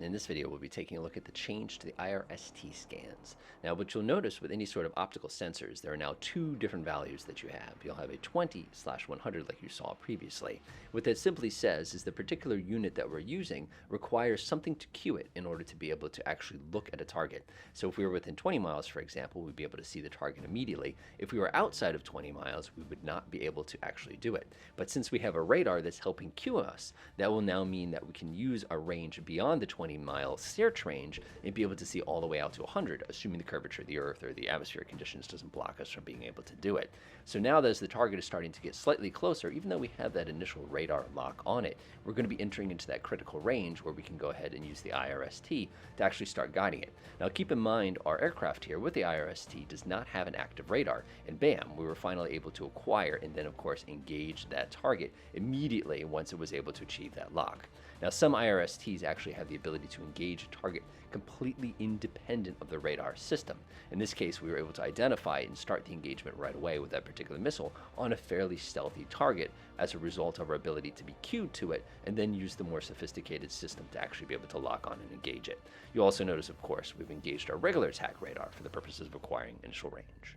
In this video, we'll be taking a look at the change to the IRST scans. Now, what you'll notice with any sort of optical sensors, there are now two different values that you have. You'll have a 20/100 like you saw previously. What that simply says is the particular unit that we're using requires something to cue it in order to be able to actually look at a target. So if we were within 20 miles, for example, we'd be able to see the target immediately. If we were outside of 20 miles, we would not be able to actually do it. But since we have a radar that's helping cue us, that will now mean that we can use our range beyond the 20-mile search range and be able to see all the way out to 100, assuming the curvature of the Earth or the atmospheric conditions doesn't block us from being able to do it. So now that as the target is starting to get slightly closer, even though we have that initial radar lock on it, we're going to be entering into that critical range where we can go ahead and use the IRST to actually start guiding it. Now keep in mind, our aircraft here with the IRST does not have an active radar, and bam, we were finally able to acquire and then of course engage that target immediately once it was able to achieve that lock. Now some IRSTs actually have the ability to engage a target completely independent of the radar system. In this case, we were able to identify and start the engagement right away with that particular missile on a fairly stealthy target as a result of our ability to be cued to it and then use the more sophisticated system to actually be able to lock on and engage it. You also notice, of course, we've engaged our regular attack radar for the purposes of acquiring initial range.